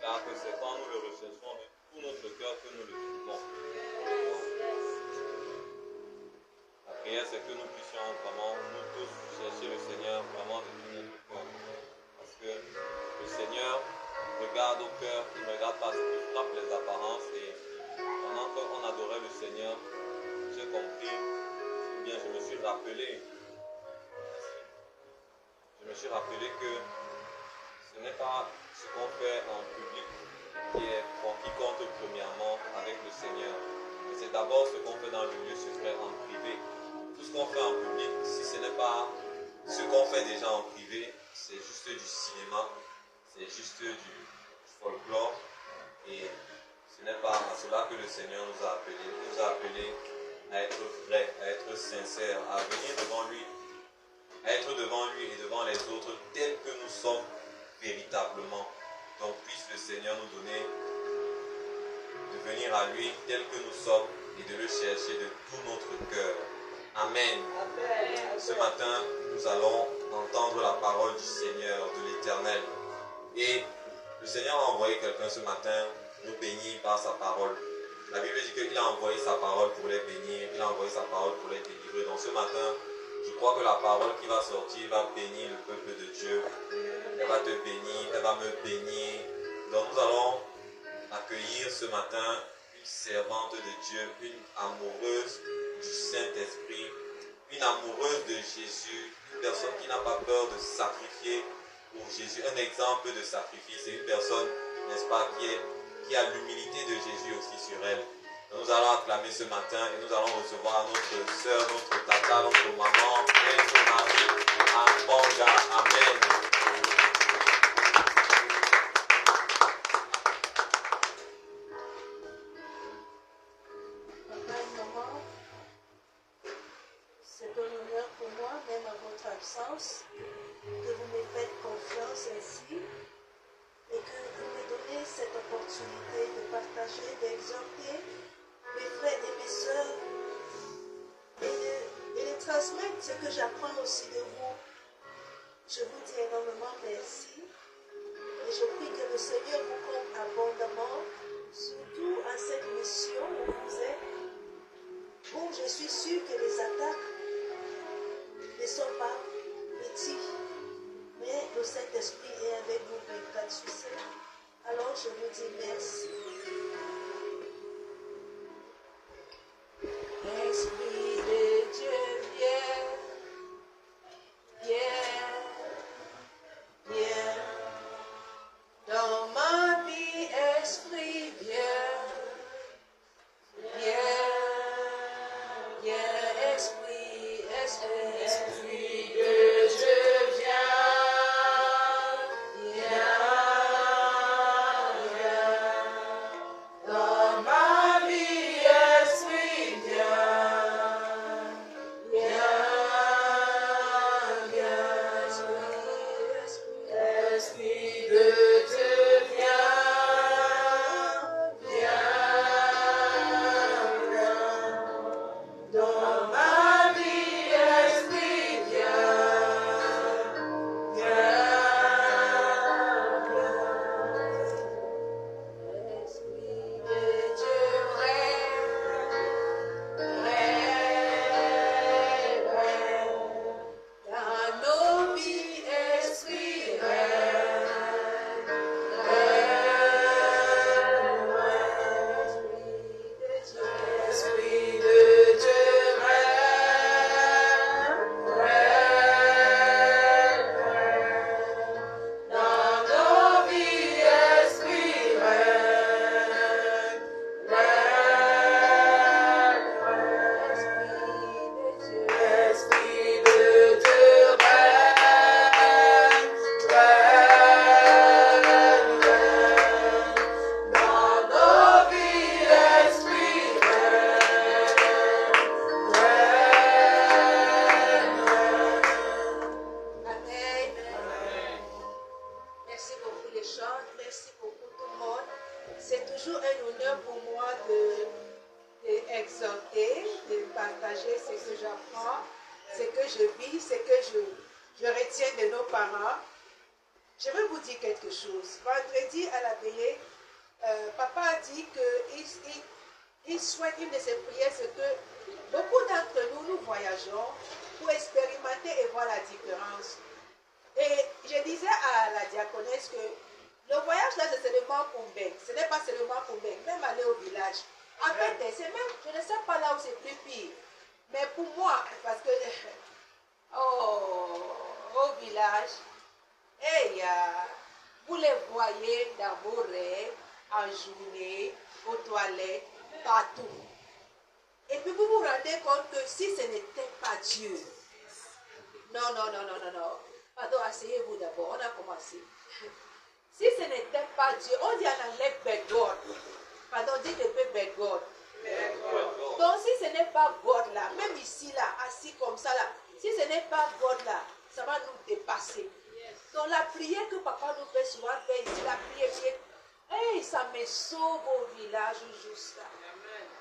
car que c'est quand nous le recherchons de tout notre cœur que nous le trouvons. La prière, c'est que nous puissions vraiment, nous tous, chercher le Seigneur vraiment de tout notre cœur. Parce que le Seigneur regarde au cœur, il ne regarde pas ce qui frappe les apparences. Et pendant qu'on adorait le Seigneur, j'ai compris, ou bien je me suis rappelé que ce n'est pas ce qu'on fait en public qui compte premièrement avec le Seigneur. Mais c'est d'abord ce qu'on fait dans le lieu secret en privé. Tout ce qu'on fait en public, si ce n'est pas ce qu'on fait déjà en privé, c'est juste du cinéma, c'est juste du folklore. Et ce n'est pas à cela que le Seigneur nous a appelés. Il nous a appelés à être vrais, à être sincères, à venir devant lui, à être devant lui et devant les autres tels que nous sommes véritablement. Donc puisse le Seigneur nous donner de venir à lui tel que nous sommes et de le chercher de tout notre cœur. Amen. Amen. Ce matin, nous allons entendre la parole du Seigneur, de l'Éternel. Et le Seigneur a envoyé quelqu'un ce matin nous bénir par sa parole. La Bible dit qu'il a envoyé sa parole pour les bénir, il a envoyé sa parole pour les délivrer. Donc ce matin, je crois que la parole qui va sortir va bénir le peuple de Dieu. Elle va te bénir, elle va me bénir. Donc nous allons accueillir ce matin une servante de Dieu, une amoureuse du Saint-Esprit, une amoureuse de Jésus, une personne qui n'a pas peur de sacrifier pour Jésus, un exemple de sacrifice. C'est une personne, n'est-ce pas, qui a l'humilité de Jésus aussi sur elle. Donc nous allons acclamer ce matin et nous allons recevoir notre soeur, notre tata, notre maman, notre mari, à Banga. Amen. C'est un honneur pour moi, même à votre absence, que vous me faites confiance ainsi et que vous me donnez cette opportunité de partager, d'exhorter mes frères et mes sœurs et de transmettre ce que j'apprends aussi de vous. Je vous dis énormément merci et je prie que le Seigneur vous comble abondamment, surtout à cette mission où vous êtes, où je suis sûre que les attaques ne sont pas petits, mais le Saint-Esprit est avec vous 24/7. Alors je vous dis merci. Esprit de Dieu, viens, viens, dans ma vie, Esprit, viens, Esprit, Esprit de Dieu, dans ma vie, Esprit, Esprit de Dieu, dans ma vie, Esprit, Esprit de Dieu, dans nos vies, Esprit, Esprit de Dieu, dans nos vies, Esprit, Esprit de Dieu, dans nos vies, Esprit, Amen. Merci beaucoup les chants, merci beaucoup tout le monde. C'est toujours un honneur pour moi d'exhorter, de partager ce que j'apprends, ce que je vis, ce que je retiens de nos parents. Je vais vous dire quelque chose. Vendredi à la veillée, papa a dit qu'il souhaite, une de ses prières, c'est que beaucoup d'entre nous, nous voyageons pour expérimenter et voir la différence. Et je disais à la diaconesse que le voyage là, c'est seulement pour Mbeng. Ce n'est pas seulement pour Mbeng, même aller au village. En fait, c'est même, je ne sais pas là où c'est plus pire. Mais pour moi, parce que au village, vous les voyez dans vos rêves, en journée, aux toilettes, partout. Et puis vous vous rendez compte que si ce n'était pas Dieu, non. Pardon, asseyez-vous d'abord, on a commencé. Si ce n'était pas Dieu, on dit en anglais bad God. Pardon, dites un peu bad God. Donc si ce n'est pas God là, même ici là, assis comme ça là, si ce n'est pas God là, ça va nous dépasser. Donc la prière que papa nous fait souvent faire ici, la prière, ça me sauve au village juste là.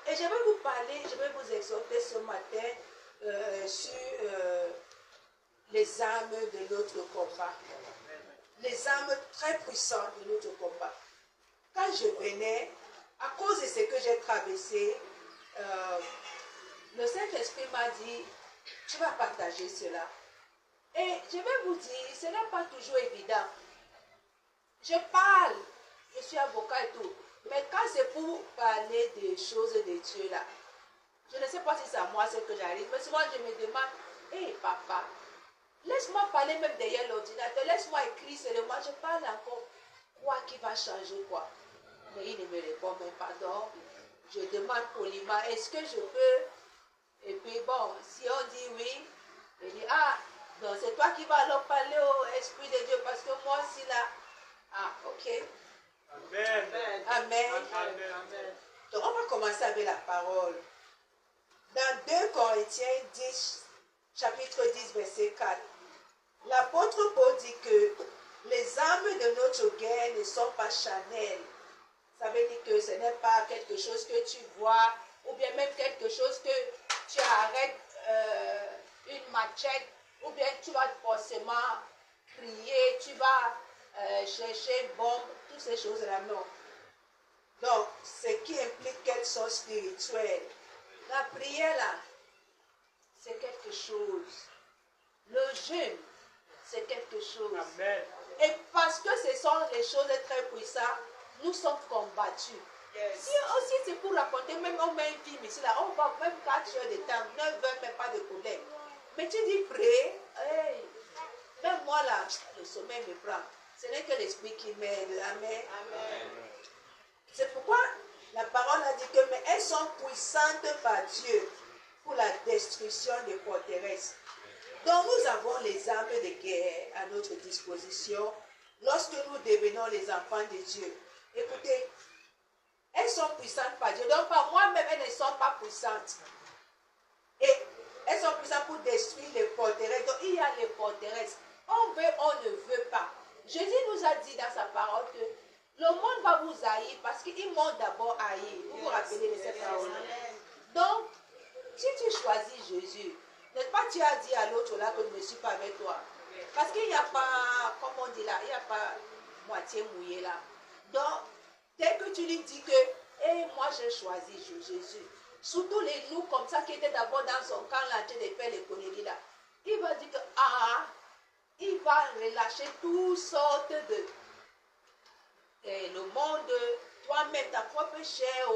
Et je vais vous parler, je vais vous exhorter ce matin sur les armes de notre combat. Les armes très puissantes de notre combat. Quand je venais, à cause de ce que j'ai traversé, le Saint-Esprit m'a dit, tu vas partager cela. Et je vais vous dire, ce n'est pas toujours évident. Je parle, je suis avocat et tout, mais quand c'est pour parler des choses de Dieu là, je ne sais pas si c'est à moi ce que j'arrive, mais souvent je me demande, hé papa, laisse-moi parler même derrière l'ordinateur, laisse-moi écrire seulement, je parle encore. Quoi qui va changer quoi? Mais il ne me répond même pas. Donc, je demande poliment, est-ce que je peux? Et puis bon, si on dit oui, je dis, donc c'est toi qui vas alors parler au Esprit de Dieu, parce que moi aussi là, ok. Amen. Amen. Amen. Donc on va commencer avec la parole. Dans 2 Corinthiens 10, chapitre 10, verset 4, l'apôtre Paul dit que les armes de notre guerre ne sont pas charnelles. Ça veut dire que ce n'est pas quelque chose que tu vois, ou bien même quelque chose que tu arrêtes une machette, ou bien tu vas forcément crier, tu vas chercher une bombe, toutes ces choses-là, non. Donc, ce qui implique qu'elles sont spirituelles. La prière, là, c'est quelque chose. Le jeûne, c'est quelque chose. Amen. Et parce que ce sont les choses très puissantes, nous sommes combattus. Yes. Si aussi c'est pour raconter, même on met un film ici, là, on va même 4 heures de temps, 9 heures, même pas de problème. Mais tu dis prie, même moi là, le sommeil me prend. Ce n'est que l'esprit qui m'aide. Amen. Amen. C'est pourquoi la parole a dit que mais elles sont puissantes par Dieu pour la destruction des forteresses. Donc nous avons les armes de guerre à notre disposition lorsque nous devenons les enfants de Dieu. Écoutez, elles sont puissantes par Dieu. Donc par moi-même, elles ne sont pas puissantes. Et elles sont puissantes pour détruire les forteresses. Donc il y a les forteresses. On veut, on ne veut pas. Jésus nous a dit dans sa parole que le monde va vous haïr parce qu'ils m'ont d'abord haï. Vous vous rappelez de cette parole. Donc, si tu choisis Jésus, n'est-ce pas, tu as dit à l'autre là que je ne suis pas avec toi. Parce qu'il n'y a pas, comme on dit là, il n'y a pas moitié mouillé là. Donc, dès que tu lui dis que, moi j'ai choisi Jésus, surtout les loups comme ça qui étaient d'abord dans son camp là, en train de faire les conneries là, il va dire que, il va relâcher toutes sortes de... le monde, toi-même, ta propre chair,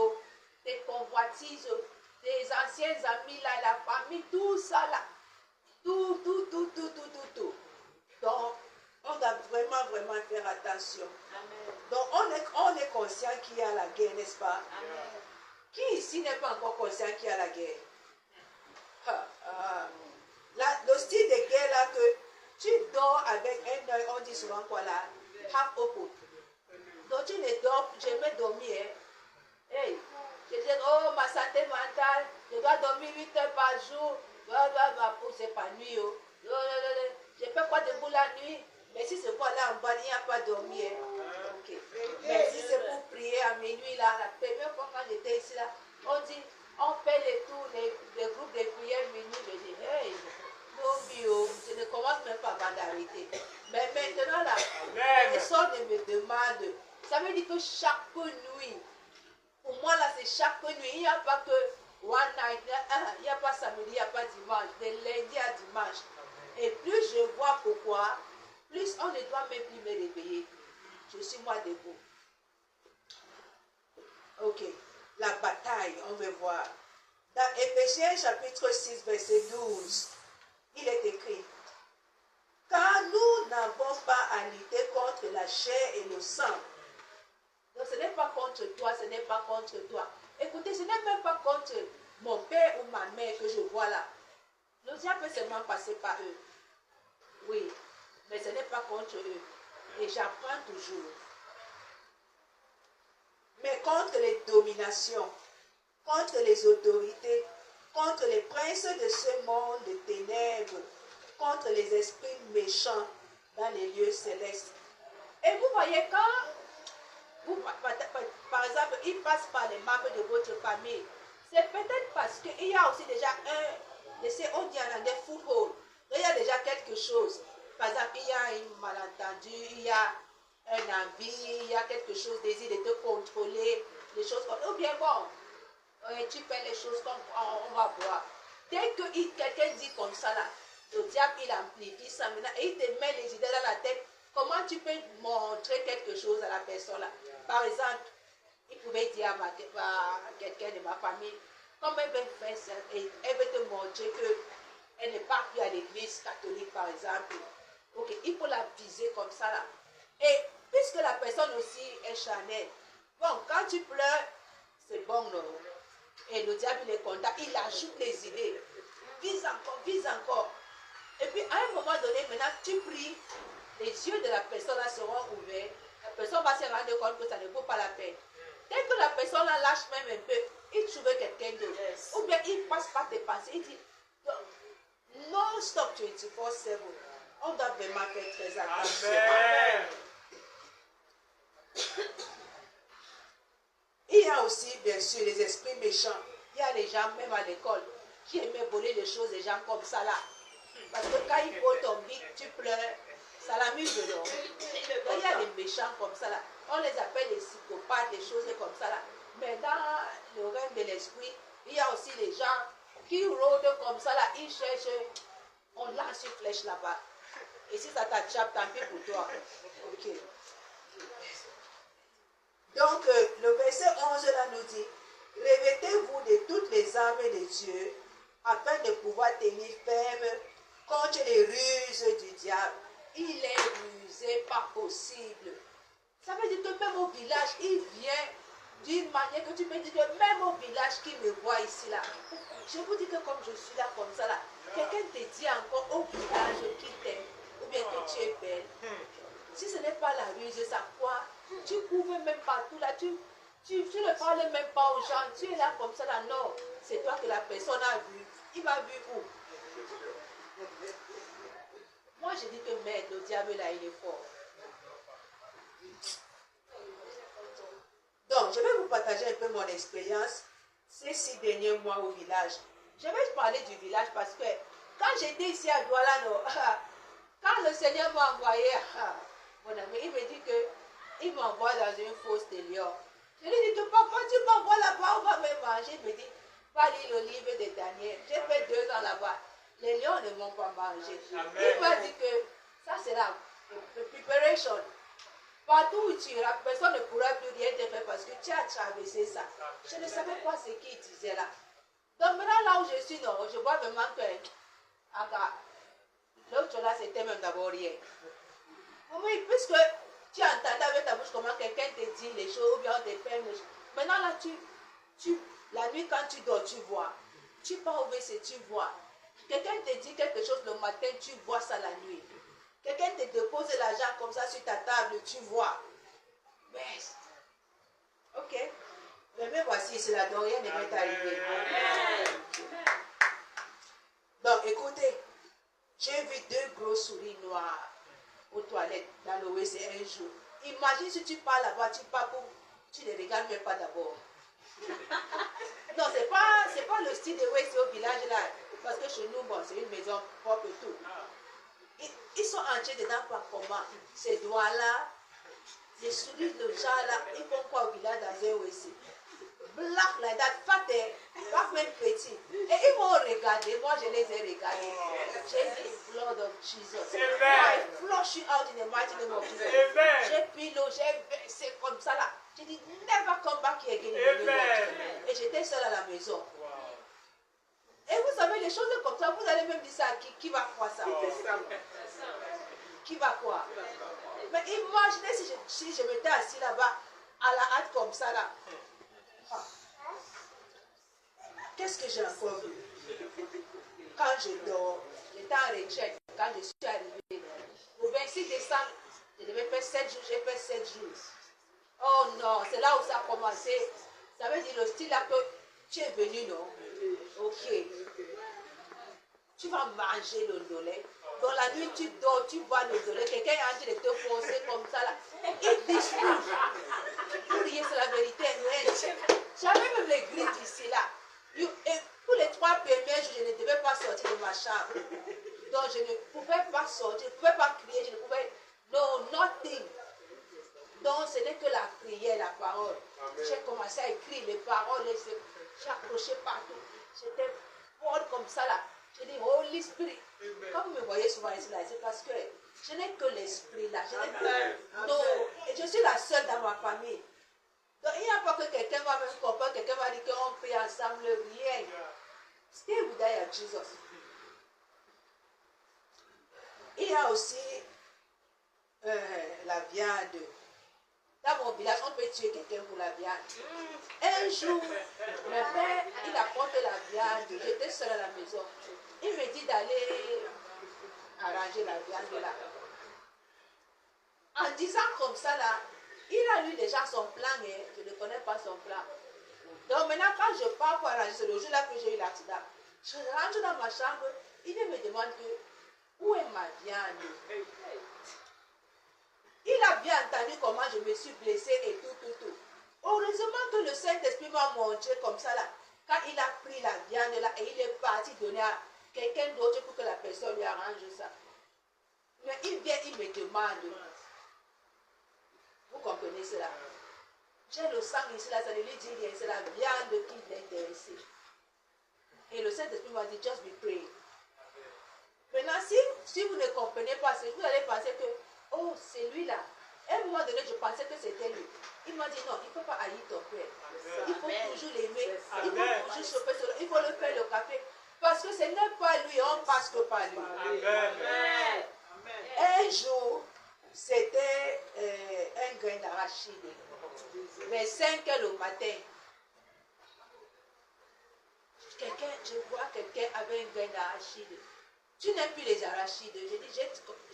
tes convoitises, tes anciens amis là, la famille, tout ça là. Tout. Donc, on doit vraiment faire attention. Amen. Donc, on est conscient qu'il y a la guerre, n'est-ce pas? Amen. Qui ici n'est pas encore conscient qu'il y a la guerre? Le style de guerre là que tu dors avec un œil, on dit souvent quoi là? Half open. Donc tu ne dors, j'aimais dormir. Je dis, ma santé mentale, je dois dormir 8 heures par jour. C'est pas nuit. Je fais quoi debout la nuit? Mais si c'est pour aller en bas, il n'y a pas dormir. Okay. Mais si c'est pour prier à minuit, là, la première fois quand j'étais ici, là, on dit, on fait les tours, les groupes de prière minuit. Je dis, non, je ne commence même pas avant d'arrêter. Mais maintenant, là, je personne ne me demande, ça veut dire que chaque nuit, pour moi là c'est chaque nuit, il n'y a pas que one night, il n'y a pas samedi, il n'y a pas dimanche, de lundi à dimanche. Et plus je vois pourquoi, plus on ne doit même plus me réveiller. Je suis moi debout. Ok, la bataille, on veut voir. Dans Éphésiens chapitre 6, verset 12, il est écrit, car nous n'avons pas à lutter contre la chair et le sang. Donc ce n'est pas contre toi, ce n'est pas contre toi. Écoutez, ce n'est même pas contre mon père ou ma mère que je vois là. Le diable peut seulement passer par eux. Oui, mais ce n'est pas contre eux. Et j'apprends toujours. Mais contre les dominations, contre les autorités, contre les princes de ce monde de ténèbres, contre les esprits méchants dans les lieux célestes. Et vous voyez, quand vous, par exemple, il passe par les membres de votre famille, c'est peut-être parce qu'il y a aussi déjà on dit en anglais foothold. Il y a déjà quelque chose. Par exemple, il y a un malentendu, il y a un envie, il y a quelque chose, désir de te contrôler, les choses comme ça. Ou bien bon, tu fais les choses comme on va voir. Dès que quelqu'un dit comme ça là, le diable il amplifie ça maintenant et il te met les idées dans la tête. Comment tu peux montrer quelque chose à la personne là? Par exemple, il pouvait dire à quelqu'un de ma famille, comme elle veut faire ça, et elle veut te montrer qu'elle n'est pas plus à l'église catholique par exemple. Ok, il faut la viser comme ça là. Et puisque la personne aussi est charnelle, bon, quand tu pleures, c'est bon, non? Et le diable il est content, il ajoute les idées. Vise encore, vise encore. Et puis à un moment donné, maintenant tu pries, les yeux de la personne là seront ouverts, la personne va se rendre compte que ça ne vaut pas la peine. Dès que la personne là lâche même un peu, il trouve quelqu'un d'autre. Yes. Ou bien il passe par tes pensées, il dit non stop 24/7. On doit vraiment faire très attention. Amen. Il y a aussi, bien sûr, les esprits méchants. Il y a les gens, même à l'école, qui aimaient voler les choses des gens comme ça là. Parce que quand il faut ton bic, tu pleures, ça l'amuse de l'homme. Il y a les méchants comme ça là. On les appelle les psychopathes, des choses comme ça là. Mais dans le règne de l'esprit, il y a aussi les gens qui rôdent comme ça là. Ils cherchent, on lance une flèche là-bas. Et si ça t'attrape, tant pis pour toi. Ok. Donc, le verset 11 là nous dit, revêtez-vous de toutes les armes de Dieu, afin de pouvoir tenir ferme contre les ruses du diable. Il est rusé, pas possible. Ça veut dire que même au village, il vient d'une manière que tu peux dire que même au village qui me voit ici là, je vous dis que comme je suis là comme ça là, quelqu'un te dit encore au village qu'il t'aime, ou bien que tu es belle. Si ce n'est pas la ruse, ça quoi? Tu couvres même partout là, tu ne parles même pas aux gens, tu es là comme ça là, non, c'est toi que la personne a vu. Il m'a vu où? Moi je dis que merde, le diable là il est fort. Donc je vais vous partager un peu mon expérience ces 6 derniers mois au village. Je vais parler du village parce que quand j'étais ici à Douala, quand le Seigneur m'a envoyé, mon ami, il me dit qu'il m'envoie dans une fosse de lion. Je lui dis que papa, tu m'envoies là-bas, on va me manger. Il me dit, va lire le livre de Daniel. J'ai fait 2 ans là-bas. Les lions ne m'ont pas mangé. Amen. Il m'a dit que ça c'est la preparation. Partout où tu iras, personne ne pourra plus rien te faire parce que tu as traversé ça. Je ne savais pas ce qu'il disait là. Donc maintenant là où je suis, non, je vois vraiment que l'autre là c'était même d'abord rien. Oui, puisque tu entendais avec ta bouche comment quelqu'un te dit les choses ou bien on te fait les choses. Maintenant là, la nuit quand tu dors, tu vois. Tu pars au WC, tu vois. Quelqu'un te dit quelque chose le matin, tu vois ça la nuit. Quelqu'un te dépose l'argent comme ça sur ta table, tu vois. Mais, ok. Mais voici, c'est la donc rien ne m'est arrivé. Donc, écoutez, j'ai vu 2 gros souris noires aux toilettes dans le WC un jour. Imagine si tu pars là-bas, tu ne regardes même pas d'abord. Non, c'est pas le style de WC au village là. Parce que chez nous, bon, c'est une maison propre et tout. Ils sont entrés dedans par comment? Ces doigts-là, Je souris le genre là, ils font quoi au village dans un aussi. Black like that, pas même petit. Et ils m'ont regardé, moi je les ai regardés. J'ai dit, blood of Jesus. I flush you out in the mighty name of Jesus. J'ai pris l'eau, c'est comme ça là. J'ai dit, never come back here again. Et j'étais seule à la maison. Et vous savez, les choses comme ça, vous allez même dire ça à qui va croire ça? Qui va croire? Mais imaginez si je m'étais assis là-bas, à la hâte comme ça là. Qu'est-ce que j'ai encore vu? Quand je dors, j'étais en retraite, quand je suis arrivée, au 26 décembre, je devais faire 7 jours, j'ai fait 7 jours. Oh non, c'est là où ça a commencé. Ça veut dire le style là que tu es venu, non? Ok. Tu vas manger le dolé. Dans la nuit, tu dors, tu bois le dolé. Quelqu'un est en train de te forcer comme ça là. Il dispute. Pour dire c'est la vérité. J'avais même les grilles ici là. Et pour les 3 premiers jours, je ne devais pas sortir de ma chambre. Donc je ne pouvais pas sortir, je ne pouvais pas crier, je ne pouvais... No, nothing. Donc ce n'est que la prière, la parole. J'ai commencé à écrire les paroles, j'ai accroché partout. J'étais folle comme ça là. J'ai dit, Holy Spirit. Quand vous me voyez souvent ici là, c'est parce que je n'ai que l'esprit là. Je n'ai que... Non, et je suis la seule dans ma famille. Donc il n'y a pas que quelqu'un va me comprendre, quelqu'un va dire qu'on prie ensemble, rien. Stay with Jesus. Il y a aussi la viande. Dans mon village, on peut tuer quelqu'un pour la viande. Un jour, mon père, il apporte la viande. J'étais seule à la maison. Il me dit d'aller arranger la viande là. En disant comme ça là, il a lu déjà son plan, et je ne connais pas son plan. Donc maintenant, quand je pars pour arranger, c'est le jour là que j'ai eu l'accident. Je rentre dans ma chambre, il me demande que, où est ma viande? Il a bien entendu comment je me suis blessée et tout. Heureusement que le Saint-Esprit m'a montré comme ça là, quand il a pris la viande là et il est parti donner à quelqu'un d'autre pour que la personne lui arrange ça. Mais il vient, il me demande. Vous comprenez cela? J'ai le sang ici là, ça ne lui dit rien, c'est la viande qui l'intéresse. Et le Saint-Esprit m'a dit, just be praying. Maintenant, si vous ne comprenez pas, vous allez penser que, oh, c'est lui là. À un moment donné, je pensais que c'était lui. Il m'a dit, non, il ne faut pas haïr ton père. Il faut toujours l'aimer. Il faut toujours choper sur il faut le faire le café. Parce que ce n'est pas lui, on passe que par lui. Amen. Un jour, c'était un grain d'arachide. Vers 5 heures le matin, je vois quelqu'un avec un grain d'arachide. Tu n'aimes plus les arachides. J'ai dit,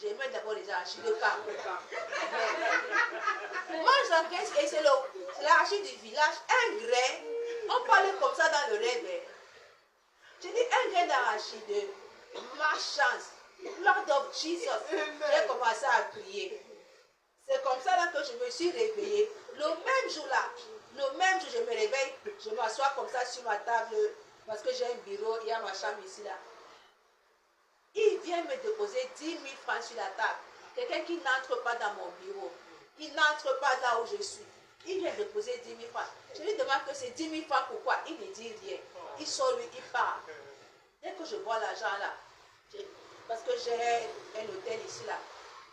j'aimais d'abord les arachides car. Moi, j'encaisse et c'est l'arachide du village. Un grain, on parlait comme ça dans le rêve. J'ai dit, un grain d'arachide, ma chance. Lord of Jesus. J'ai commencé à prier. C'est comme ça là que je me suis réveillée. Le même jour là, je me réveille, je m'assois comme ça sur ma table parce que j'ai un bureau, il y a ma chambre ici là. Il vient me déposer 10 000 francs sur la table. Quelqu'un qui n'entre pas dans mon bureau, il n'entre pas là où je suis. Il vient déposer 10 000 francs. Je lui demande que c'est 10 000 francs pourquoi? Il ne dit rien. Il sort lui, il part. Dès que je vois l'argent là, parce que j'ai un hôtel ici là,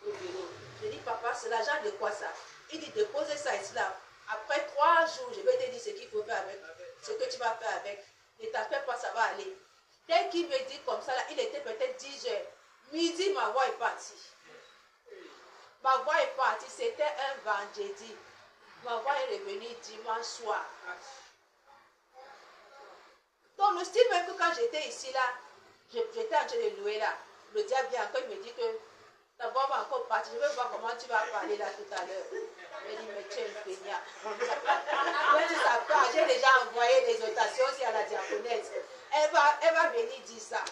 au bureau. Je dis, papa, c'est l'argent de quoi ça? Il dit, dépose ça ici là. Après 3 jours, je vais te dire ce qu'il faut faire avec, ce que tu vas faire avec. Ne t'appelle pas, ça va aller. Dès qu'il me dit comme ça, là, il était peut-être 10 heures. Midi, ma voix est partie. Ma voix est partie, c'était un vendredi. Ma voix est revenue dimanche soir. Donc, le style même que quand j'étais ici, là, j'étais en train de louer là. Le diable vient encore, il me dit que ta voix va encore partir. Je vais voir comment tu vas parler là tout à l'heure. Je dis, mais tu es un feignant. Quand tu s'appelles, j'ai déjà envoyé des notations aussi à la diaconesse. Elle va venir dire ça.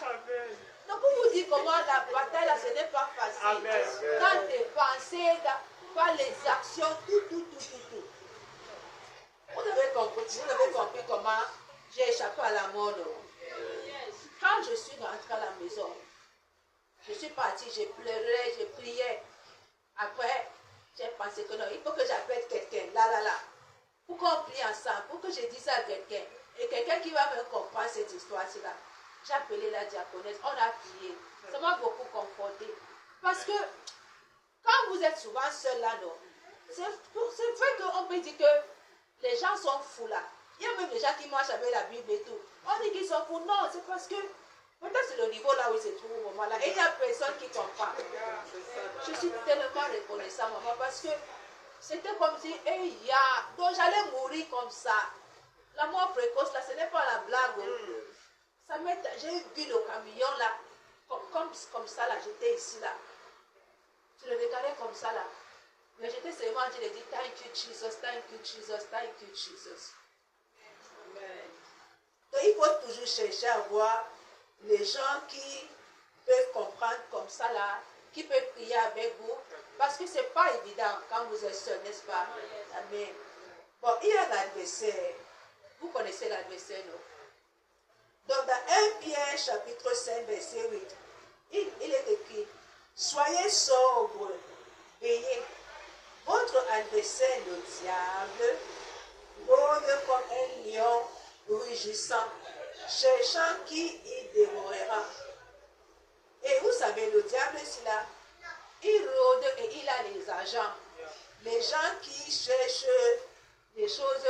Donc, pour vous dire comment la bataille là, ce n'est pas facile. Dans tes pensées, dans les actions, tout. Vous avez compris comment j'ai échappé à la mort. Quand je suis rentrée à la maison, je suis partie, j'ai pleuré, j'ai prié. Après, j'ai penser que non, il faut que j'appelle quelqu'un, là, pour qu'on prie ensemble, pour que je dise ça à quelqu'un, et quelqu'un qui va me comprendre cette histoire-là. J'ai appelé la diaconesse, on a prié. Ça m'a beaucoup conforté. Parce que quand vous êtes souvent seul là, non, c'est vrai qu'on peut dire que les gens sont fous là. Il y a même des gens qui marchent avec la Bible et tout. On dit qu'ils sont fous. Non, c'est parce que peut-être c'est le niveau là où ils se trouvent au moment là. Et il n'y a personne qui comprend. Je suis tellement reconnaissant, maman, parce que c'était comme si, donc j'allais mourir comme ça. La mort précoce là, ce n'est pas la blague. J'ai vu le camion là, comme ça là, j'étais ici là. Je le regardais comme ça là. Mais j'étais seulement en train de dire, thank you Jesus, thank you Jesus, thank you Jesus. Donc il faut toujours chercher à voir les gens qui peuvent comprendre comme ça là, qui peuvent prier avec vous, parce que c'est pas évident quand vous êtes seul, n'est-ce pas? Amen. Bon, il y a l'adversaire. Vous connaissez l'adversaire, non? Donc dans 1 Pierre chapitre 5 verset 8, il est écrit, soyez sobres, veillez. Votre adversaire, le diable, rôde comme un lion rugissant, cherchant qui il dévorera. Et vous savez, le diable, c'est là, il rôde et il a les agents. Les gens qui cherchent des choses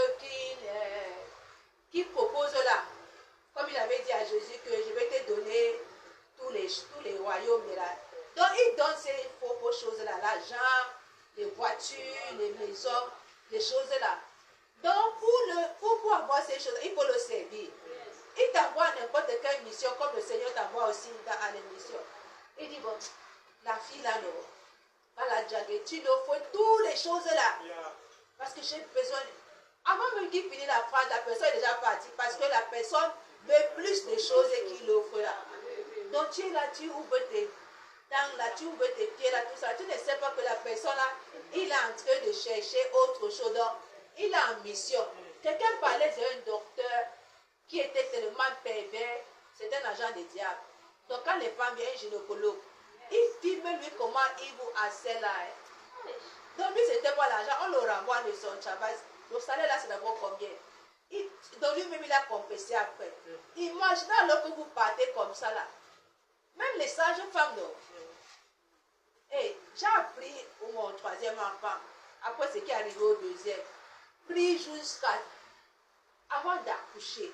qui proposent là. Comme il avait dit à Jésus que je vais te donner tous les royaumes là. Donc il donne ces faux choses là, l'argent, les voitures, les maisons, les choses là. Donc pour avoir ces choses, il faut le servir. Il t'envoie n'importe quelle mission, comme le Seigneur t'envoie aussi à l'émission. Il dit, bon, la fille là, non, va la draguer, tu lui offres toutes les choses là. Parce que j'ai besoin. Avant même qu'il finisse la phrase, la personne est déjà partie. Parce que la personne veut plus de choses qu'il offre là. Donc tu es là, tu ouvres tes dents là, tu ouvres tes pieds là, tout ça. Tu ne sais pas que la personne là, il est en train de chercher autre chose. Donc, il est en mission. Quelqu'un parlait d'un docteur qui était tellement pervers, c'est un agent du diable. Donc quand les femmes viennent, un gynécologue, il filme lui comment il vous harcèle là. Donc lui, c'était pas l'argent, on le renvoie de son travail. Le salaire là, c'est d'abord combien? Donc lui-même, il a compensé après. Imaginez alors que vous partez comme ça là. Même les sages femmes, non. Et j'ai appris pour mon troisième enfant, après ce qui est arrivé au deuxième, pris jusqu'à avant d'accoucher.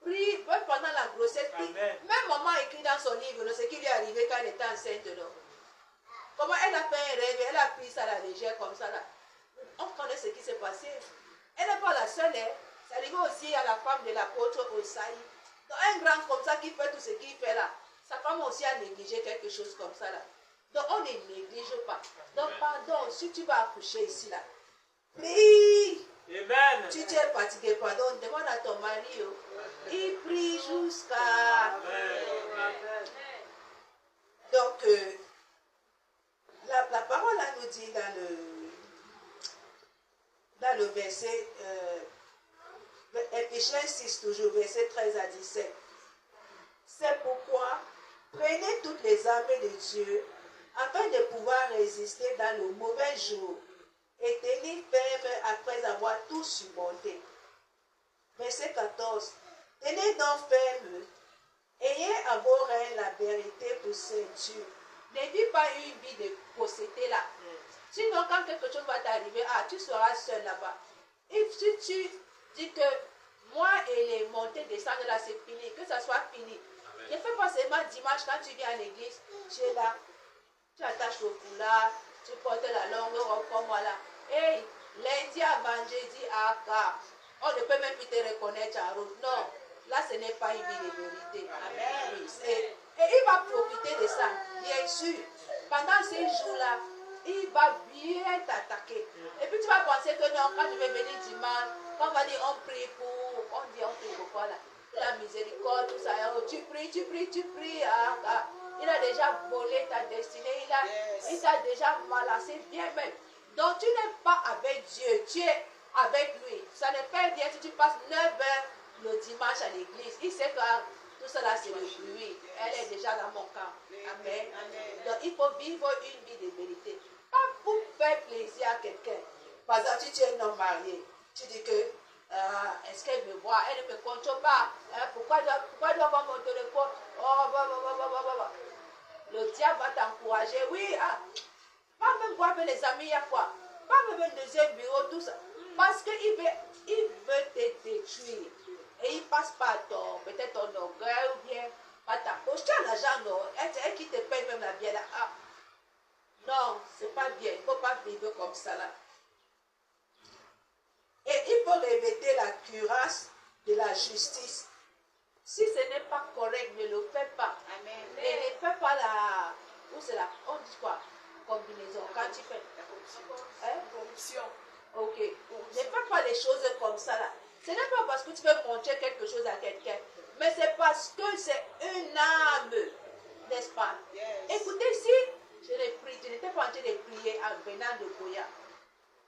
Pris pendant la grossesse. Même maman écrit dans son livre ce qui lui est arrivé quand elle était enceinte. Non? Comment elle a fait un rêve, elle a pris ça à la légère comme ça. Là. On connaît ce qui s'est passé. Elle n'est pas la seule. Hein. C'est arrivé aussi à la femme de l'apôtre Osaïe. Donc un grand comme ça qui fait tout ce qu'il fait là. Sa femme aussi a négligé quelque chose comme ça là. Donc on ne néglige pas. Donc pardon, si tu vas accoucher ici là, prie. Amen. Tu es fatigué, pardon, demande à ton mari. Il prie jusqu'à... Donc, la parole là nous dit dans le verset, Éphésiens 6 toujours, verset 13 à 17. C'est pourquoi, prenez toutes les armées de Dieu, afin de pouvoir résister dans le mauvais jour, et tenir ferme après avoir tout surmonté. Verset 14. Tenez donc ferme, ayez à vos reins la vérité pour ceinture. Ne vis pas une vie de posséder là. Sinon, quand quelque chose va t'arriver, tu seras seul là-bas. Et si tu dis que moi et les montées descendre là, c'est fini, que ça soit fini. Amen. Ne fais pas seulement dimanche quand tu viens à l'église, tu es là, tu attaches le foulard, tu portes la longue robe comme moi là. Hey, lundi à vendredi on ne peut même plus te reconnaître en route. Non, là ce n'est pas une vie de vérité. Amen. Et il va profiter de ça, bien sûr. Pendant ces jours-là, il va bien t'attaquer. Et puis tu vas penser que non, quand je vais venir dimanche, quand on va dire on prie pour quoi là? La miséricorde, tout ça. Tu pries. Il a déjà volé ta destinée, il t'a déjà menacé bien même. Donc tu n'es pas avec Dieu, tu es avec lui. Ça ne fait rien si tu passes 9 heures le dimanche à l'église. Il sait que tout cela c'est le bruit. Elle est déjà dans mon camp. Amen. Donc il faut vivre une vie de vérité. Pas pour faire plaisir à quelqu'un. Par exemple, si tu es un homme marié, tu dis que est-ce qu'elle me voit? Elle ne me contrôle pas. Pourquoi doit avoir mon téléphone? Oh, bah. Le diable va t'encourager. Oui, pas même voir avec les amis, il y a quoi? Pas même un deuxième bureau, tout ça. Parce qu'il veut te détruire. Et il passe par peut-être ton orgueil ou bien par ta poche. Tu as l'argent, non? Elle qui te paye même la bière là. Ah, non, c'est pas bien. Il ne faut pas vivre comme ça là. Et il faut revêtir la cuirasse de la justice. Si ce n'est pas correct, ne le fais pas. Amen. Et ne fais pas la... Où c'est la... On dit quoi? Combinaison. Quand tu fais... La corruption. Hein? Corruption. Ok. Ne fais pas les choses comme ça là. Ce n'est pas parce que tu veux montrer quelque chose à quelqu'un. Mais c'est parce que c'est une âme. N'est-ce pas? Yes. Écoutez, si je n'étais pas en train de prier en venant de Goya.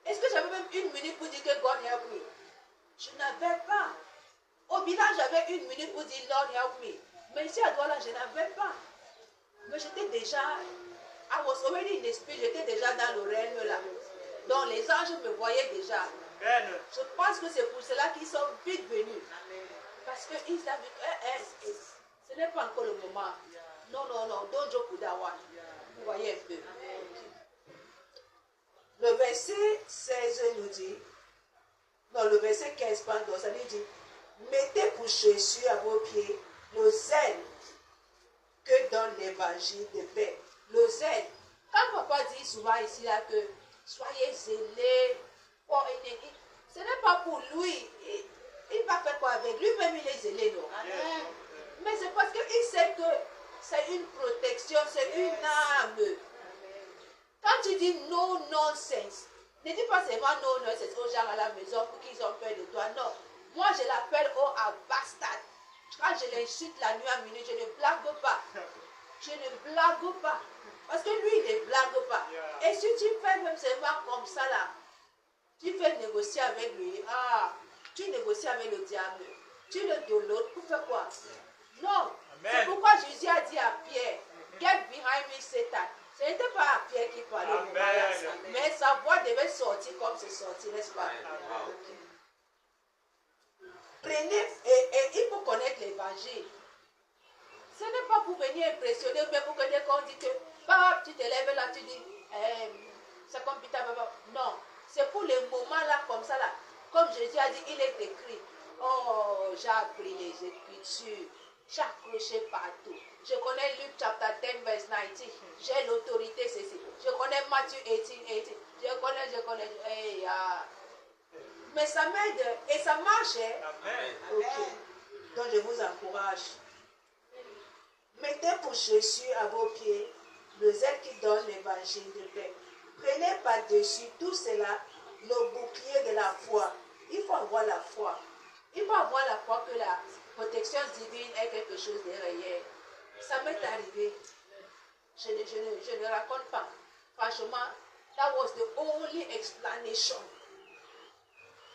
Est-ce que j'avais même une minute pour dire que God help me? Je n'avais pas. Au village, j'avais une minute pour dire Lord help me. Mais ici à Douala, je n'avais pas. Mais j'étais déjà, I was already in the spirit, j'étais déjà dans le règne là. Donc les anges me voyaient déjà. Amen. Je pense que c'est pour cela qu'ils sont vite venus. Amen. Parce qu'ils avaient, ce n'est pas encore le moment. Non, don't joke with that one. Vous voyez un peu. Le verset 16 nous dit, non, le verset 15, pardon, ça lui dit, mettez pour Jésus à vos pieds le zèle que donne l'évangile de paix. Le zèle. Quand papa dit souvent ici là que soyez zélés, ce n'est pas pour lui. Il va faire quoi avec lui-même, il est zélé, non? Amen. Mais c'est parce qu'il sait que c'est une protection, c'est une âme. Quand tu dis no nonsense, ne dis pas seulement no nonsense aux gens à la maison pour qu'ils ont peur de toi. Non. Moi, je l'appelle à bastard. Quand je l'insulte la nuit à minuit, je ne blague pas. Je ne blague pas. Parce que lui, il ne blague pas. Et si tu fais même seulement comme ça là, tu fais négocier avec lui. Tu négocies avec le diable. Tu le donnes l'autre pour faire quoi? Non. C'est pourquoi Jésus a dit à Pierre, get behind me, Satan. Ce n'était pas à Pierre qui parlait au moment là, mais sa voix devait sortir comme c'est sorti, n'est-ce pas? Prenez, et il faut connaître l'évangile. Ce n'est pas pour venir impressionner, mais pour que dès qu'on dit que tu te lèves là, tu dis, c'est comme Peter, non, c'est pour les moments là, comme ça là. Comme Jésus a dit, il est écrit, oh, j'ai appris les Écritures, j'ai accroché partout. Je connais Luc chapter 10, verse 19. J'ai l'autorité, c'est ici. Je connais Matthieu 18, 18. Je connais. Mais ça m'aide et ça marche. Amen. Ok. Donc je vous encourage. Mettez pour Jésus à vos pieds le zèle qui donne l'évangile de paix. Prenez par-dessus tout cela le bouclier de la foi. Il faut avoir la foi. Il faut avoir la foi que la protection divine est quelque chose de réel. Ça m'est arrivé. Je ne raconte pas. Franchement, that was the only explanation.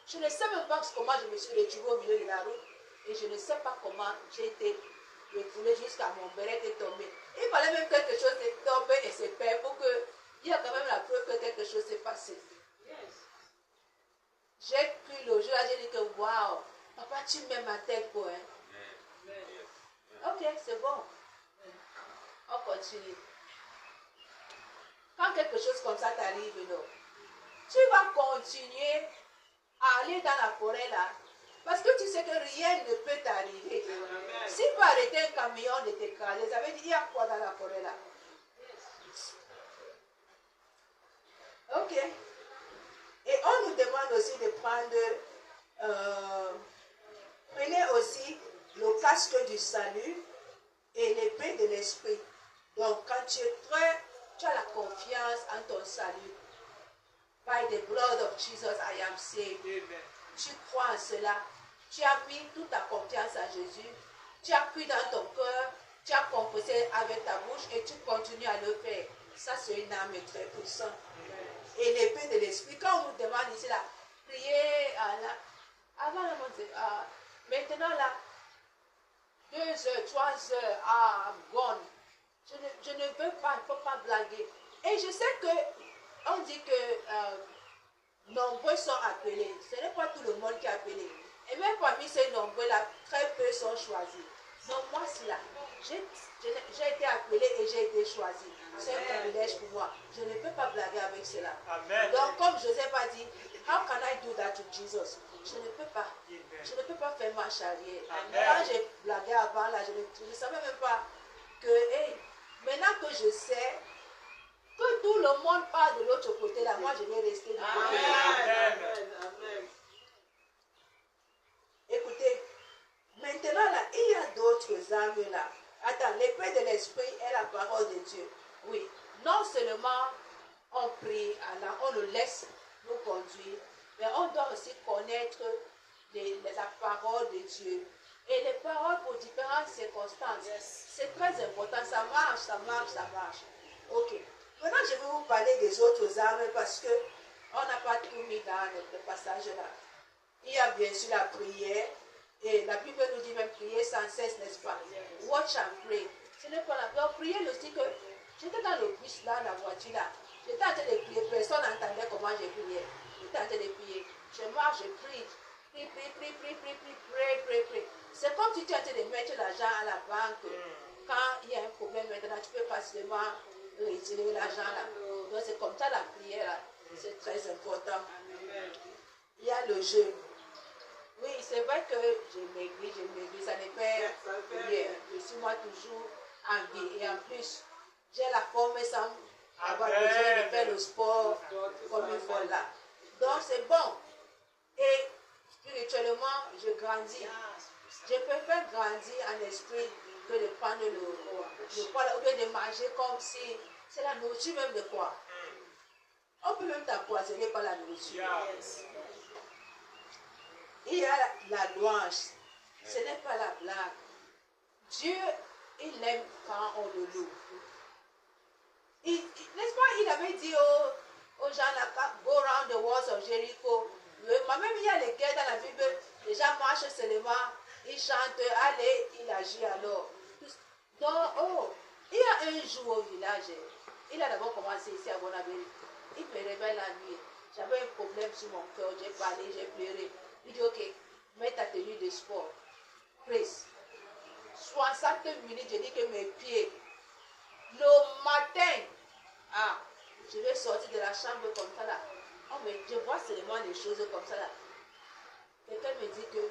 Je ne sais même pas comment je me suis retrouvée au milieu de la route. Et je ne sais pas comment j'ai été refoulée jusqu'à mon béret est tombé. Il fallait même quelque chose de tomber et se perdre pour que il y a quand même la preuve que quelque chose s'est passé. J'ai cru le jour là, j'ai dit que waouh, papa, tu mets ma tête pour Ok, c'est bon. On continue. Quand quelque chose comme ça t'arrive, tu vas continuer à aller dans la forêt là. Parce que tu sais que rien ne peut t'arriver. S'il peut arrêter un camion de t'écraser, ça veut dire il y a quoi dans la forêt là? Ok. Et on nous demande aussi de prendre, prenez aussi le casque du salut et l'épée de l'esprit. Donc quand tu es prêt, tu as la confiance en ton salut. By the blood of Jesus, I am saved. Amen. Tu crois en cela. Tu as mis toute ta confiance à Jésus. Tu as cru dans ton cœur. Tu as confessé avec ta bouche et tu continues à le faire. Ça, c'est une âme très puissante. Et l'épée de l'esprit, quand on nous demande ici, là, prier avant la montée, maintenant là, 2 heures, 3 heures, gone. Je ne veux pas, il ne faut pas blaguer. Et je sais que on dit que nombreux sont appelés. Ce n'est pas tout le monde qui est appelé. Et même parmi ces nombreux-là, très peu sont choisis. Donc moi, c'est là. J'ai été appelé et j'ai été choisi. C'est un privilège pour moi. Je ne peux pas blaguer avec cela. Amen. Donc, comme Joseph a dit, how can I do that to Jesus? Je ne peux pas. Je ne peux pas faire marche arrière. Quand j'ai blagué avant, là, je ne savais même pas que, hey, maintenant que je sais que tout le monde part de l'autre côté, là, moi, je vais rester du côté. Amen. Écoutez, maintenant, là, il y a d'autres armes, là. Attends, l'épée de l'esprit est la parole de Dieu. Oui, non seulement on prie, alors on le laisse nous conduire, mais on doit aussi connaître la parole de Dieu. Et les paroles pour différentes circonstances. C'est très important. Ça marche, ça marche, ça marche. Ok. Maintenant, je vais vous parler des autres armes parce que on n'a pas tout mis dans notre passage là. Il y a bien sûr la prière. Et la Bible nous dit même prier sans cesse, n'est-ce pas? Watch and pray. Ce n'est pas la prière. Prier aussi que j'étais dans le bus là, la voiture là. J'étais en train de prier. Personne n'entendait comment j'ai prié. J'étais en train de prier. Je marche, je prie. Prie. C'est comme si tu es en train de mettre l'argent à la banque. Quand il y a un problème maintenant, tu peux facilement retirer l'argent là. Donc c'est comme ça la prière là. C'est très important. Il y a le jeûne. Oui, c'est vrai que je maigris, ça n'est pas rien. Je suis moi toujours en vie. Et en plus, j'ai la forme sans avoir besoin de faire le sport comme il faut là. Donc c'est bon. Et spirituellement, je grandis. Je préfère grandir en esprit que de prendre le poids ou bien de manger comme si c'est la nourriture même de quoi. On peut même t'empoisonner par la nourriture. Il y a la louange. Ce n'est pas la blague. Dieu, il aime quand on le loue. N'est-ce pas, il avait dit aux gens là, go round the walls of Jericho. Même il y a les guerres dans la Bible, les gens marchent seulement, ils chantent, allez, il agit alors. Donc, il y a un jour au village, il a d'abord commencé ici à Bonaville. Il me réveille la nuit. J'avais un problème sur mon cœur, j'ai parlé, j'ai pleuré. Il dit, ok, mets ta tenue de sport. Prise. 60 minutes, je dis que mes pieds, le matin, je vais sortir de la chambre comme ça là. Je vois seulement les choses comme ça là. Quelqu'un me dit que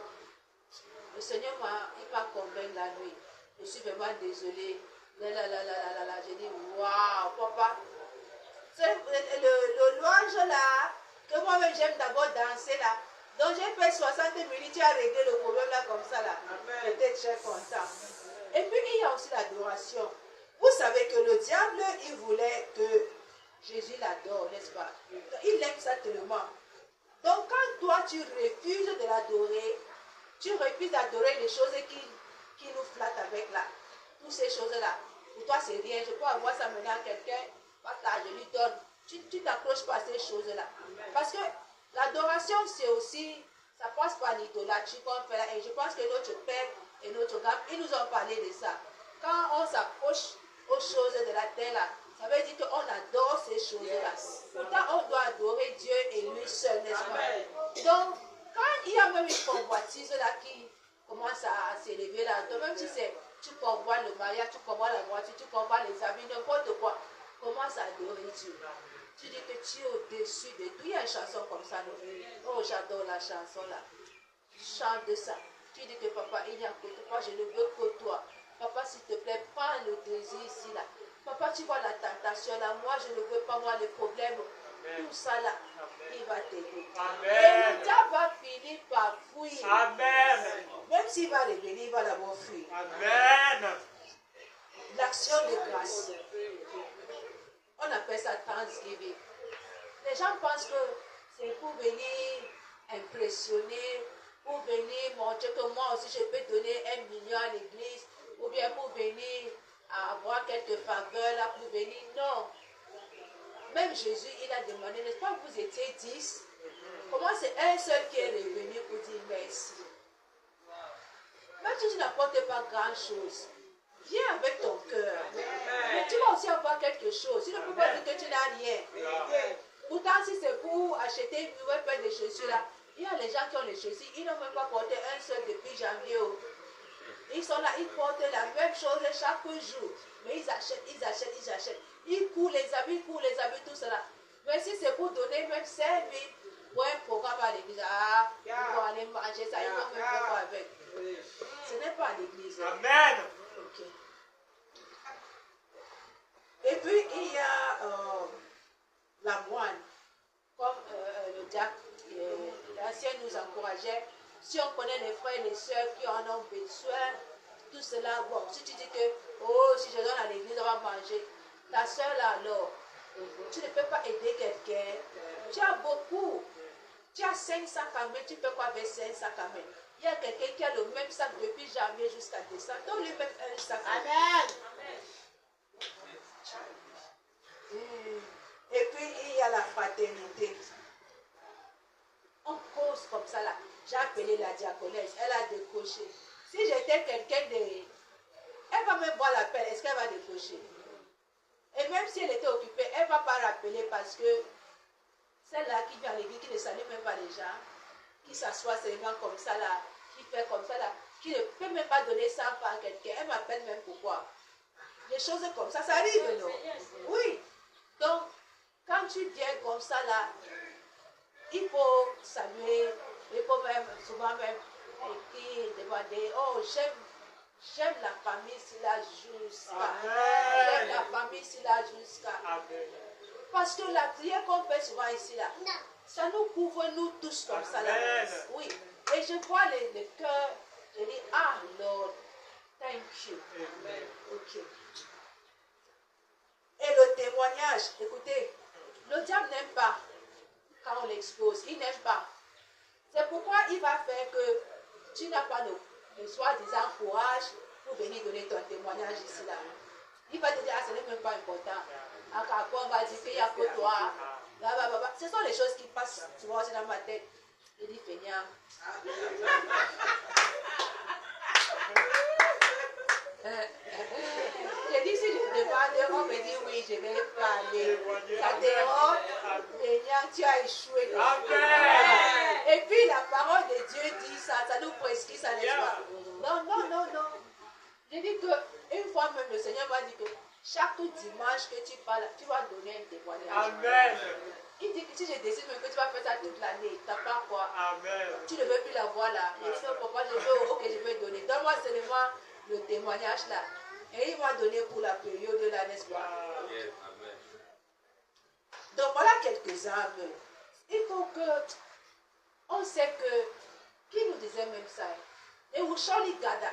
le Seigneur m'a convaincu la nuit. Je suis vraiment désolée. J'ai dit, waouh, papa. C'est le louange là, que moi-même j'aime d'abord danser là. Donc j'ai fait 60 minutes, tu as réglé le problème là comme ça là. J'étais très content. Et puis il y a aussi l'adoration. Vous savez que le diable, il voulait que Jésus l'adore, n'est-ce pas? Il aime ça tellement. Donc quand toi tu refuses de l'adorer, tu refuses d'adorer les choses qui nous flattent avec là. Toutes ces choses-là. Pour toi c'est rien. Je peux avoir ça maintenant à quelqu'un, je lui donne. Tu t'accroches pas à ces choses-là. Parce que l'adoration, c'est aussi, ça passe par l'idolâtrie qu'on fait là. Et je pense que notre Père et notre gamme, ils nous ont parlé de ça. Quand on s'approche aux choses de la terre là, ça veut dire qu'on adore ces choses-là. Pourtant, on doit adorer Dieu et lui seul, n'est-ce pas? Donc, quand il y a même une convoitise là qui commence à s'élever là, toi-même tu convoites le mariage, tu convoites la voiture, tu convoites les habits, n'importe quoi. Commence à adorer Dieu. Tu dis que tu es au-dessus de tout. Il y a une chanson comme ça. Oh, j'adore la chanson là. Chante de ça. Tu dis que papa, il n'y a que toi. Je ne veux que toi. Papa, s'il te plaît, prends le désir ici là. Papa, tu vois la tentation là. Moi, je ne veux pas moi les problèmes. Tout ça là, il va t'aider. Et le diable va finir par fuir. Amen. Même s'il va revenir, il va d'abord fuir. Amen. L'action de grâce. On appelle ça Thanksgiving. Les gens pensent que c'est pour venir impressionner, pour venir montrer que moi aussi je peux donner 1 million à l'église, ou bien pour venir avoir quelques faveurs là, pour venir. Non. Même Jésus, il a demandé, n'est-ce pas, vous étiez 10. Comment c'est un seul qui est revenu pour dire merci? Même si tu n'apportes pas grand-chose, viens avec ton cœur. Mais tu vas aussi avoir quelque chose. Tu ne peux pas dire que tu n'as rien. Pourtant, si c'est pour acheter une nouvelle paire de chaussures là, il y a les gens qui ont les chaussures, ils n'ont même pas porté un seul depuis janvier. Ils sont là, ils portent la même chose chaque jour. Mais ils achètent, ils achètent, ils achètent. Ils courent les habits, tout cela. Mais si c'est pour donner même 5 000 pour un programme à l'église, ils vont aller manger ça, ils vont même faire quoi avec. Ce n'est pas à l'église. Amen. Ok. Et puis, il y a la moine. Comme le diacre, l'ancien nous encourageait. Si on connaît les frères et les sœurs qui en ont besoin, tout cela, bon, si tu dis que, oh, si je donne à l'église, on va manger. Ta soeur là, alors, tu ne peux pas aider quelqu'un. Tu as beaucoup. Tu as 5 sacs à main, tu peux quoi avec 5 sacs à main? Il y a quelqu'un qui a le même sac depuis janvier jusqu'à décembre. Donc, lui même un sac à main. Amen. Et puis, il y a la fraternité. On cause comme ça là. J'ai appelé la diaconesse, elle a décoché. Si j'étais quelqu'un de... Elle va même voir l'appel, est-ce qu'elle va décocher? Et même si elle était occupée, elle ne va pas rappeler parce que celle-là qui vient à l'église, qui ne salue même pas les gens, qui s'assoit seulement comme ça là, qui fait comme ça là, qui ne peut même pas donner 100 francs à quelqu'un, elle m'appelle même pourquoi? Des choses comme ça arrive, non? Oui. Donc, quand tu viens comme ça là, il faut saluer, il faut même, souvent même, écrire, demander, oh, j'aime la famille si là jusqu'à. J'aime la famille si là jusqu'à. Parce que la prière qu'on fait souvent ici là, ça nous couvre nous tous comme ça là. Oui. Et je vois le cœur, je dis, ah Lord, thank you. Ok. Et le témoignage, écoutez, le diable n'aime pas quand on l'expose, il n'aime pas. C'est pourquoi il va faire que tu n'as pas le soi-disant courage pour venir donner ton témoignage ici là. Il va te dire, ah, ce n'est même pas important. À quoi on va dire qu'il n'y a que toi. Ce sont les choses qui passent souvent aussi dans ma tête. Je dis, feignant. Je dis, si je demande, on me dit oui, je vais parler. Ça dérange, feignant, tu as échoué. Amen. Et puis la parole de Dieu dit ça, ça nous prescrit ça, n'est-ce pas? Non, non, non, non. Je dis qu'une fois même, le Seigneur m'a dit que chaque dimanche que tu parles, tu vas donner un témoignage. Amen. Il dit que si je décide même que tu vas faire ça toute l'année, tu n'as pas quoi? Amen. Tu ne veux plus la voir là. Et si papa, je veux, ok, je vais donner. Donne-moi seulement le témoignage là. Et il m'a donné pour la période là, n'est-ce pas? Amen. Donc voilà quelques âmes. Il faut que, on sait que, qui nous disait même ça? Et vous Charlie Gada,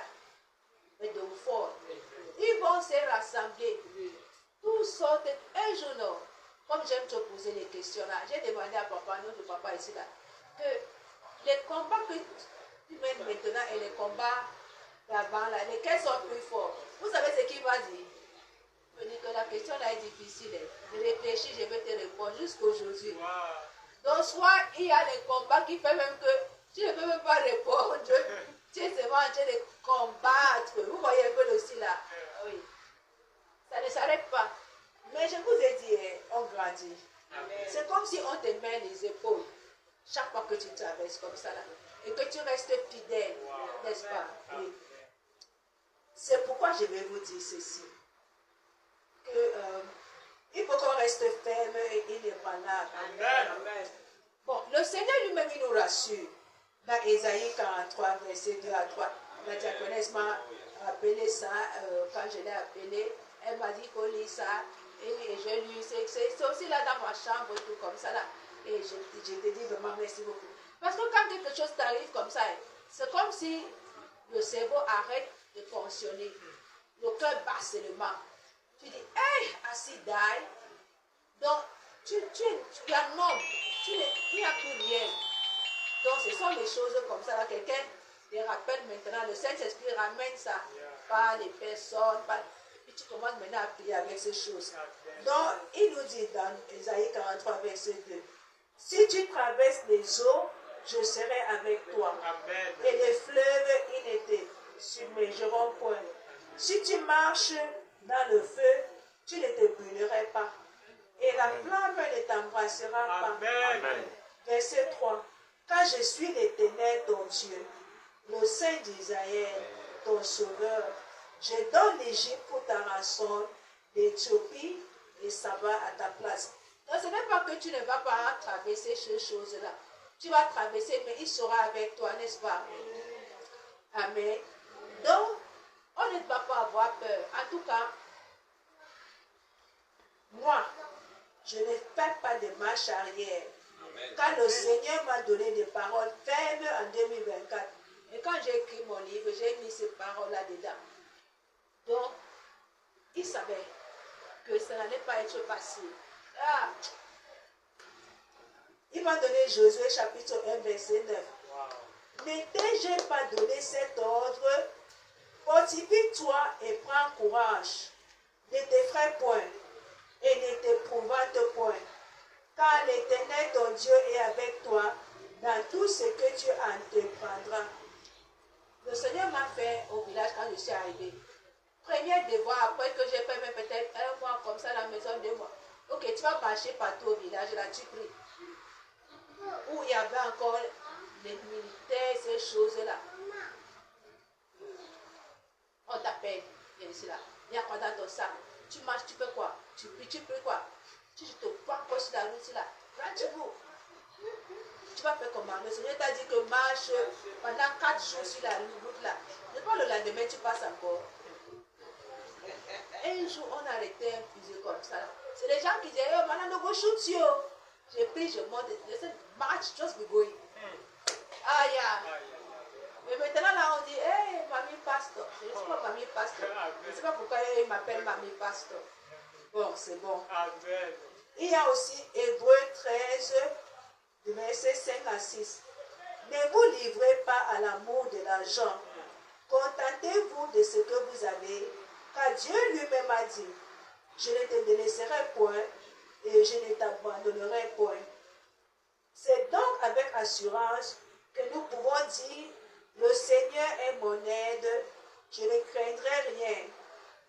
et de fort, ils vont se rassembler. Tous sortent un jour. Comme j'aime te poser les questions là, j'ai demandé à papa, notre papa ici là, que les combats que tu mènes maintenant et les combats d'avant là, lesquels sont plus forts? Vous savez ce qu'il m'a dit? Il me dit que la question là est difficile. Je réfléchis, je vais te répondre jusqu'aujourd'hui. Donc soit il y a les combats qui font même que tu ne peux même pas répondre. Tu es seulement en train de combattre. Vous voyez un peu aussi là. Oui. Ça ne s'arrête pas. Mais je vous ai dit, on grandit. C'est comme si on te met les épaules chaque fois que tu traverses comme ça là. Et que tu restes fidèle, n'est-ce pas? Oui. C'est pourquoi je vais vous dire ceci. Que, il faut qu'on reste ferme et inébranlable. Amen. Bon, le Seigneur lui-même, il nous rassure. Dans Ésaïe 43, verset 2 à 3, la diaconesse m'a appelé ça, quand je l'ai appelé, elle m'a dit qu'on lit ça, et je lis, c'est aussi là dans ma chambre, tout comme ça là. Et je te dis vraiment merci beaucoup. Parce que quand quelque chose t'arrive comme ça, c'est comme si le cerveau arrête de fonctionner. Le cœur bat seulement. Tu dis, hey, assis, die. Donc, tu es un homme. Il n'y a plus rien. Donc, ce sont les choses comme ça. Là, quelqu'un les rappelle maintenant. Le Saint-Esprit ramène ça par les personnes. Et tu commences maintenant à prier avec ces choses. Donc, il nous dit dans Ésaïe 43, verset 2, si tu traverses les eaux, je serai avec toi. Amen. Et les fleuves, ils ne te submergeront point. Si tu marches dans le feu, tu ne te brûlerais pas. Et la flamme ne t'embrassera pas. Amen. Verset 3. Car je suis l'Éternel, ton Dieu, le Saint d'Israël, ton Sauveur. Je donne l'Égypte pour ta rançon, l'Éthiopie et Saba à ta place. Donc ce n'est pas que tu ne vas pas traverser ces choses-là. Tu vas traverser, mais il sera avec toi, n'est-ce pas? Amen. Donc, on ne doit pas avoir peur. En tout cas, moi, je ne fais pas de marche arrière. Amen. Car le Seigneur m'a donné des paroles fermes en 2024. Et quand j'ai écrit mon livre, j'ai mis ces paroles-là dedans. Donc, il savait que ça n'allait pas être facile. Ah. Il m'a donné Josué chapitre 1, verset 9. Ne t'ai-je pas donné cet ordre? Fortifie-toi et prends courage. Ne t'effraie point et ne t'épouvante point. Car l'Éternel ton Dieu est avec toi dans tout ce que tu entreprendras. Le Seigneur m'a fait au village quand je suis arrivée. Premier devoir, après que j'ai fait même peut-être un mois comme ça à la maison, 2 mois. Ok, tu vas marcher partout au village, là tu pries. Où il y avait encore les militaires, ces choses-là. On t'appelle, viens ici là. Il y a quoi dans ton sac? Tu marches, tu fais quoi? Tu pries quoi? Tu te prends encore sur la route là. Rendez-vous. Tu vas faire comment? Le Seigneur t'a dit que marche pendant 4 jours sur la route là. Et pas le lendemain, tu passes encore. Un jour, on arrêtait un fusil comme ça. C'est les gens qui disaient, oh, maintenant, no go shoot you. J'ai pris, je monte, je dis, march, just be going. Ah, yeah. Mais maintenant, là, on dit, hey, mamie pasteur. Je ne sais pas mamie pasteur. Je ne sais pas pourquoi il m'appelle mamie pasteur. Bon, c'est bon. Amen. Il y a aussi Hébreu 13, versets 5 à 6. Ne vous livrez pas à l'amour de l'argent. Contentez-vous de ce que vous avez, car Dieu lui-même a dit, je ne te délaisserai point et je ne t'abandonnerai point. C'est donc avec assurance que nous pouvons dire, le Seigneur est mon aide, je ne craindrai rien.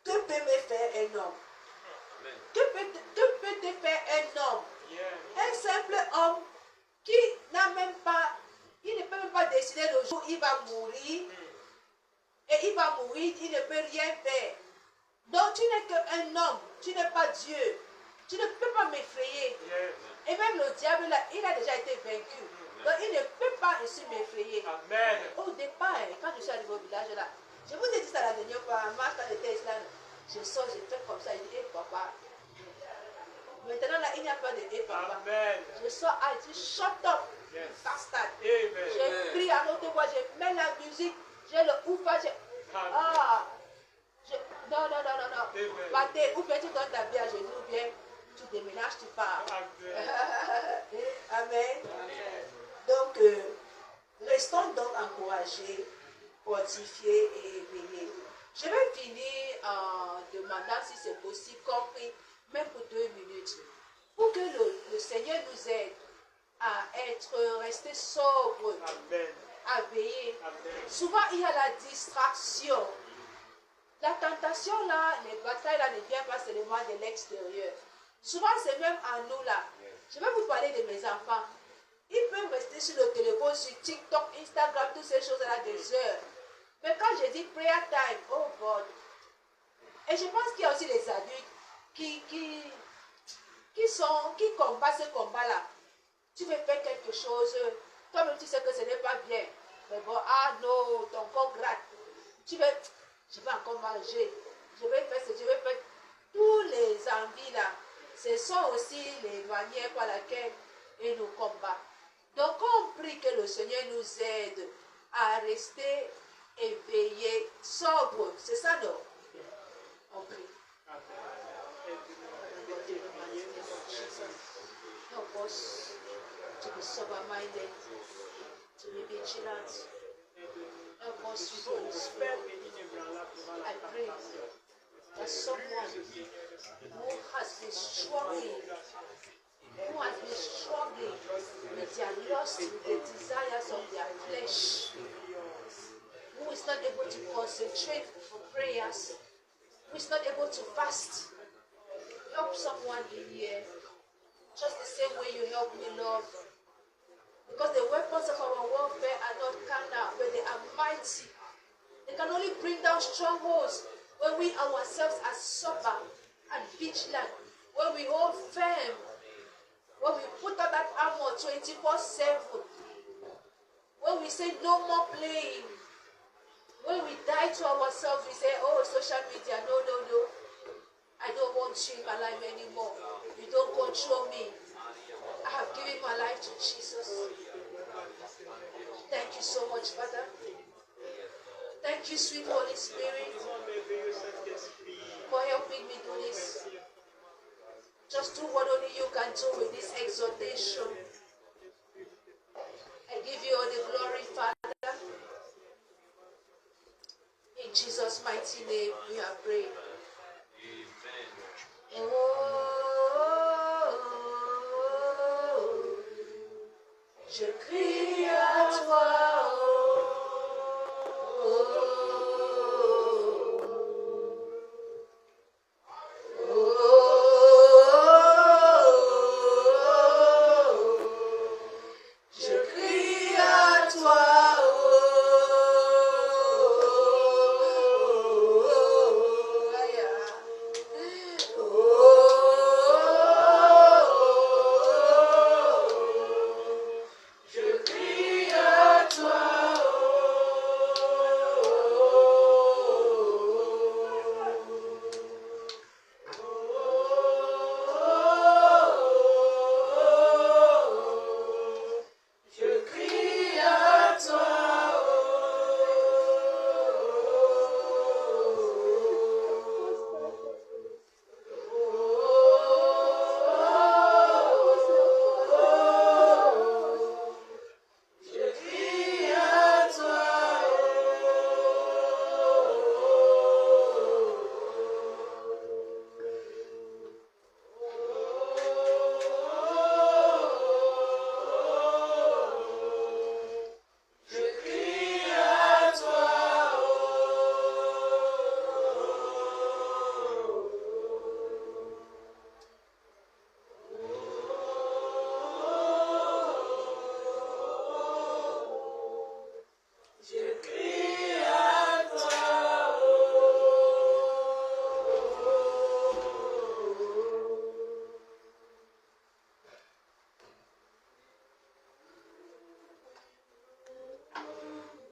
Que peut me faire un homme? Que peut te faire un homme? Un simple homme qui n'a même pas, il ne peut même pas décider le jour où il va mourir. Et il va mourir, il ne peut rien faire. Donc tu n'es qu'un homme, tu n'es pas Dieu. Tu ne peux pas m'effrayer. Et même le diable, là, il a déjà été vaincu. Donc il ne peut pas ainsi m'effrayer. Amen. Au départ, quand je suis arrivé au village là, je vous ai dit ça la dernière fois, moi quand j'étais là, je sors, je fais comme ça, je dis, hé papa. Maintenant là, il n'y a pas de hé papa. Amen. Je sors, je dis, shut up, bastard. Amen. Je prie à l'autre voix, je mets la musique, j'ai le oufa, ah, non. Amen. Partez, ou bien tu donnes ta vie à Jésus, ou bien tu déménages, tu pars. Amen. Donc, restons donc encouragés, fortifiés et éveillés. Je vais finir en demandant si c'est possible, compris, même pour 2 minutes, pour que le Seigneur nous aide à rester sobres, Amen. à veiller. Amen. Souvent, il y a la distraction. La tentation là, les batailles là ne viennent pas seulement de l'extérieur. Souvent, c'est même en nous là. Je vais vous parler de mes enfants. Ils peuvent rester sur le téléphone, sur TikTok, Instagram, toutes ces choses-là des heures. Mais quand je dis prayer time, oh God. Et je pense qu'il y a aussi les adultes qui combattent ce combat-là. Tu veux faire quelque chose, toi-même tu sais que ce n'est pas bien. Mais bon, ah non, ton corps gratte. Je vais encore manger. Je vais faire ce, je vais faire tous les envies là. Ce sont aussi les manières par lesquelles il nous combat. Donc on prie que le Seigneur nous aide à rester éveillés, sobres. C'est ça, non? On prie. Help us to be sober-minded, to be vigilant. Help us with Holy Spirit. I pray that someone who has been struggling with their lust, with the desires of their flesh, who who is not able to concentrate for prayers, who is not able to fast. Help someone in here. Just the same way you help me, Lord. Because the weapons of our warfare are not carnal, but they are mighty. They can only bring down strongholds when we ourselves are sober and vigilant, when we hold firm, when we put on that armor 24/7, when we say no more playing, when we die to ourselves, we say, oh, social media, no, I don't want you in my life anymore. You don't control me. I have given my life to Jesus. Thank you so much, Father. Thank you, sweet Holy Spirit, for helping me do this. Just do what only you can do with this exhortation. I give you all the glory, Father. In Jesus' mighty name, we have prayed. Oh, je crie à